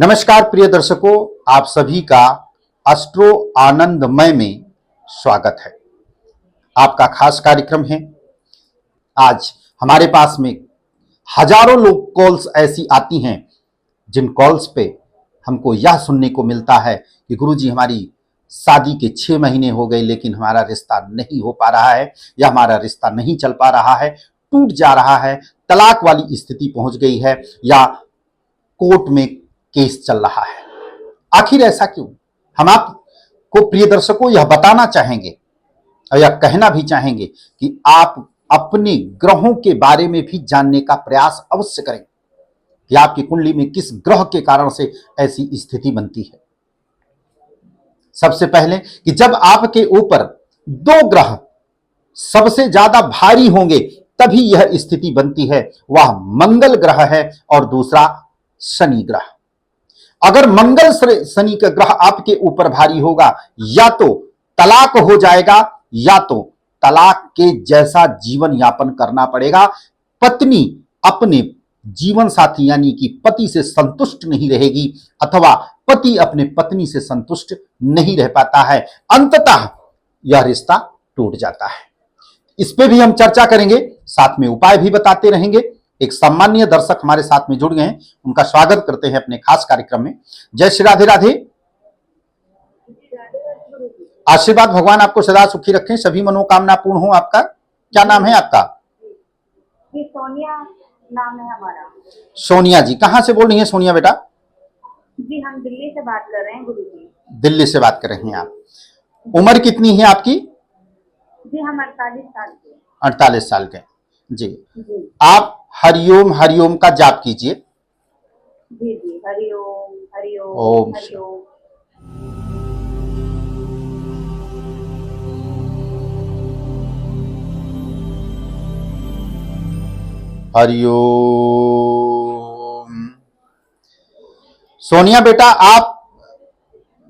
नमस्कार प्रिय दर्शकों, आप सभी का एस्ट्रो आनंदमय में स्वागत है। आपका खास कार्यक्रम है। आज हमारे पास में हजारों लोग कॉल्स ऐसी आती हैं जिन कॉल्स पे हमको यह सुनने को मिलता है कि गुरुजी हमारी शादी के 6 महीने हो गए लेकिन हमारा रिश्ता नहीं हो पा रहा है, या हमारा रिश्ता नहीं चल पा रहा है, टूट जा रहा है, तलाक वाली स्थिति पहुंच गई है, या कोर्ट में केस चल रहा है। आखिर ऐसा क्यों? हम आपको प्रिय दर्शकों यह बताना चाहेंगे और यह कहना भी चाहेंगे कि आप अपने ग्रहों के बारे में भी जानने का प्रयास अवश्य करें कि आपकी कुंडली में किस ग्रह के कारण से ऐसी स्थिति बनती है। सबसे पहले कि जब आपके ऊपर 2 ग्रह सबसे ज्यादा भारी होंगे तभी यह स्थिति बनती है। वह मंगल ग्रह है और दूसरा शनि ग्रह। अगर मंगल शनि का ग्रह आपके ऊपर भारी होगा, या तो तलाक हो जाएगा या तो तलाक के जैसा जीवन यापन करना पड़ेगा। पत्नी अपने जीवन साथी यानी कि पति से संतुष्ट नहीं रहेगी अथवा पति अपने पत्नी से संतुष्ट नहीं रह पाता है। अंततः यह रिश्ता टूट जाता है। इस पे भी हम चर्चा करेंगे, साथ में उपाय भी बताते रहेंगे। एक सम्मानीय दर्शक हमारे साथ में जुड़ गए हैं, उनका स्वागत करते हैं अपने खास कार्यक्रम में। जय श्री राधे राधे। आशीर्वाद भगवान आपको सदा सुखी रखें, सभी मनोकामना पूर्ण हो। आपका क्या नाम है? आपका जी सोनिया नाम है हमारा। सोनिया जी, कहाँ से बोल रही हैं सोनिया बेटा? जी हम दिल्ली से बात कर रहे हैं गुरु जी। दिल्ली से बात कर रही हैं आप। उम्र कितनी है आपकी? जी हम 48 साल के। 48 साल के जी। जी आप हरिओम हरिओम का जाप कीजिए। जी जी हरिओम हरिओम ओम हरिओम। हरिओम। सोनिया बेटा, आप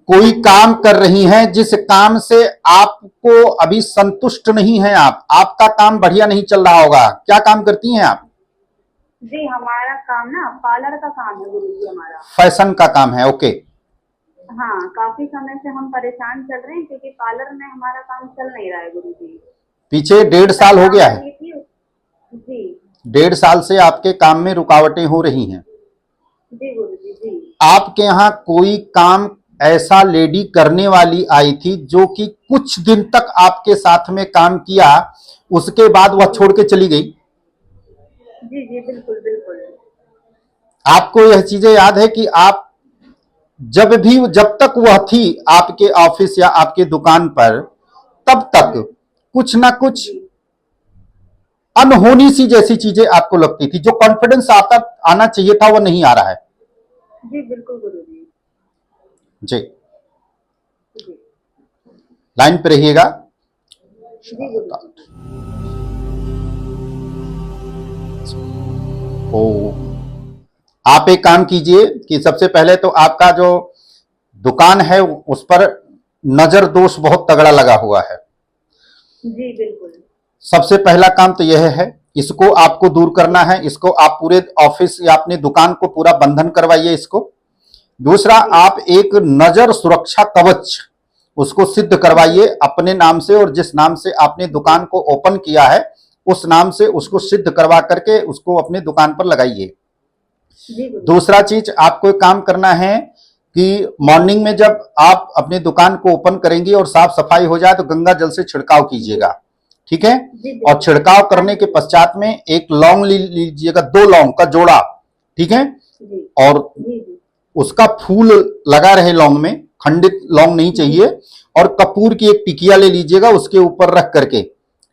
कोई काम कर रही हैं जिस काम से आपको अभी संतुष्ट नहीं है। आपका काम बढ़िया नहीं चल रहा होगा। क्या काम करती हैं आप? जी हमारा काम ना पार्लर का काम है गुरु जी हमारा। फैशन का काम है, ओके। हाँ काफी समय से हम परेशान चल रहे हैं क्योंकि पार्लर में हमारा काम चल नहीं रहा है गुरु जी। पीछे 1.5 साल हो गया है। जी 1.5 साल से आपके काम में रुकावटें हो रही हैं। जी गुरु जी। जी आपके यहाँ कोई काम ऐसा लेडी करने वाली आई थी जो कि कुछ दिन तक आपके साथ में काम किया, उसके बाद वह छोड़ के चली गई। जी जी बिल्कुल बिल्कुल। आपको यह चीजें याद है कि आप जब तक वह थी आपके ऑफिस या आपके दुकान पर, तब तक कुछ ना कुछ अनहोनी सी जैसी चीजें आपको लगती थी। जो कॉन्फिडेंस आना चाहिए था वह नहीं आ रहा है। जी बिल्कुल गुरु जी। जी, जी लाइन पे रहिएगा। जी गुरु जी। ओ, आप एक काम कीजिए कि सबसे पहले तो आपका जो दुकान है उस पर नजर दोष बहुत तगड़ा लगा हुआ है। जी बिल्कुल। सबसे पहला काम तो यह है, इसको आपको दूर करना है। इसको आप पूरे ऑफिस या अपने दुकान को पूरा बंधन करवाइए इसको। दूसरा, आप एक नजर सुरक्षा कवच उसको सिद्ध करवाइए अपने नाम से, और जिस नाम से आपने दुकान को ओपन किया है उस नाम से उसको सिद्ध करवा करके उसको अपने दुकान पर लगाइए। दूसरा चीज आपको एक काम करना है कि मॉर्निंग में जब आप अपने दुकान को ओपन करेंगे और साफ सफाई हो जाए तो गंगा जल से छिड़काव कीजिएगा, ठीक है? और छिड़काव करने के पश्चात में एक लौंग लीजिएगा, 2 लौंग का जोड़ा, ठीक है? और उसका फूल लगा रहे लौंग में, खंडित लौंग नहीं चाहिए। और कपूर की एक टिकिया ले लीजिएगा उसके ऊपर रख करके,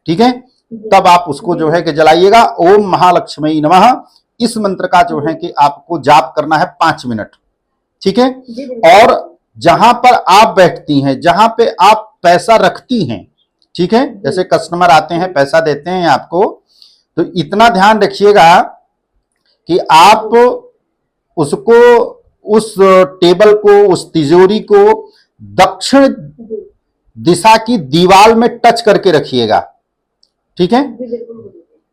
ठीक है? तब आप उसको जो है कि जलाइएगा। ओम महालक्ष्मी नमः, इस मंत्र का जो है कि आपको जाप करना है 5 मिनट, ठीक है? और जहां पर आप बैठती हैं, जहां पे आप पैसा रखती हैं, ठीक है, जैसे कस्टमर आते हैं पैसा देते हैं आपको, तो इतना ध्यान रखिएगा कि आप उसको, उस टेबल को, उस तिजोरी को दक्षिण दिशा की दीवार में टच करके रखिएगा, ठीक है?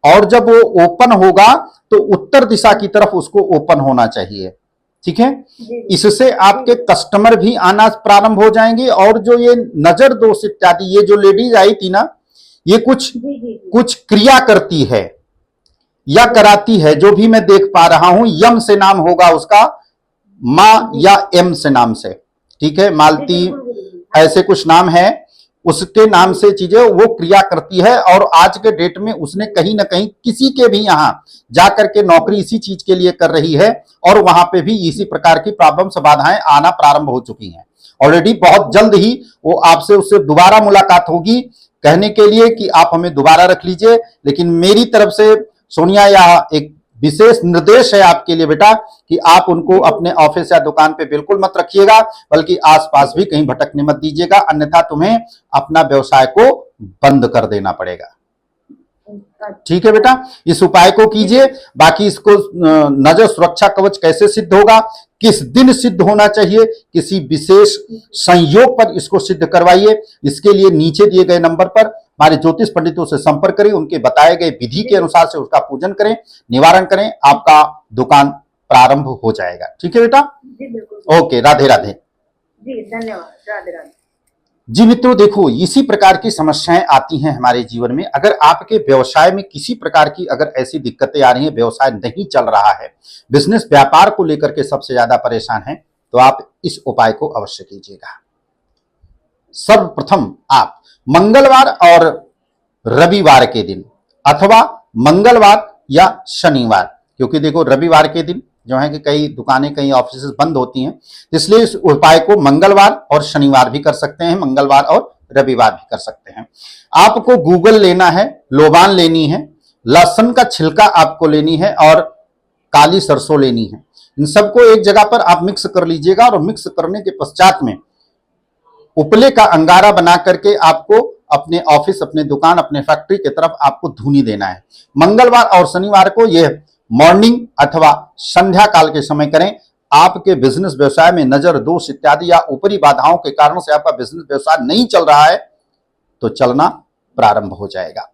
और जब वो ओपन होगा तो उत्तर दिशा की तरफ उसको ओपन होना चाहिए, ठीक है। जी इससे आपके कस्टमर भी आना प्रारंभ हो जाएंगे, और जो ये नजर दोष इत्यादि, ये जो लेडीज आई थी ना, ये कुछ जी जी जी कुछ क्रिया करती है या कराती है, जो भी मैं देख पा रहा हूं। यम से नाम होगा उसका, माँ या एम से नाम से, ठीक है, मालती, बिल्कुल गुरुजी। हाँ ऐसे कुछ नाम है, उसके नाम से चीजें वो क्रिया करती है। और आज के डेट में उसने कहीं ना कहीं किसी के भी यहां जाकर के नौकरी इसी चीज के लिए कर रही है, और वहां पे भी इसी प्रकार की प्रॉब्लम्स, बाधाएं आना प्रारंभ हो चुकी हैं ऑलरेडी। बहुत जल्द ही वो आपसे, उससे दोबारा मुलाकात होगी, कहने के लिए कि आप हमें दोबारा रख लीजिए। लेकिन मेरी तरफ से सोनिया, यह एक विशेष निर्देश है आपके लिए बेटा, कि आप उनको अपने ऑफिस या दुकान पे बिल्कुल मत रखिएगा, बल्कि आसपास भी कहीं भटकने मत दीजिएगा, अन्यथा तुम्हें अपना व्यवसाय को बंद कर देना पड़ेगा। ठीक है बेटा, इस उपाय को कीजिए। बाकी इसको नजर सुरक्षा कवच कैसे सिद्ध होगा, किस दिन सिद्ध होना चाहिए, किसी विशेष संयोग पर इसको सिद्ध करवाइए। इसके लिए नीचे दिए गए नंबर पर हमारे ज्योतिष पंडितों से संपर्क करें, उनके बताए गए विधि के अनुसार से उसका पूजन करें, निवारण करें, आपका दुकान प्रारंभ हो जाएगा। ठीक है बेटा, जी बिल्कुल। ओके, राधे राधे। जी धन्यवाद, राधे राधे। जी मित्रों, देखो इसी प्रकार की समस्याएं आती हैं हमारे जीवन में। अगर आपके व्यवसाय में किसी प्रकार की अगर ऐसी दिक्कतें आ रही हैं, व्यवसाय नहीं चल रहा है, बिजनेस व्यापार को लेकर के सबसे ज्यादा परेशान हैं, तो आप इस उपाय को अवश्य कीजिएगा। सर्वप्रथम आप मंगलवार और रविवार के दिन, अथवा मंगलवार या शनिवार, क्योंकि देखो रविवार के दिन जो है कि कई दुकानें, कई ऑफिस बंद होती हैं, इसलिए इस उपाय को मंगलवार और शनिवार भी कर सकते हैं, मंगलवार और रविवार भी कर सकते हैं। आपको गूगल लेना है, लोबान लेनी है, लहसुन का छिलका आपको लेनी है, और काली सरसों लेनी है। इन सबको एक जगह पर आप मिक्स कर लीजिएगा, और मिक्स करने के पश्चात में उपले का अंगारा बना करके आपको अपने ऑफिस, अपने दुकान, अपने फैक्ट्री की तरफ आपको धुनी देना है। मंगलवार और शनिवार को यह मॉर्निंग अथवा संध्या काल के समय करें। आपके बिजनेस व्यवसाय में नजर दोष इत्यादि या ऊपरी बाधाओं के कारण से आपका बिजनेस व्यवसाय नहीं चल रहा है, तो चलना प्रारंभ हो जाएगा।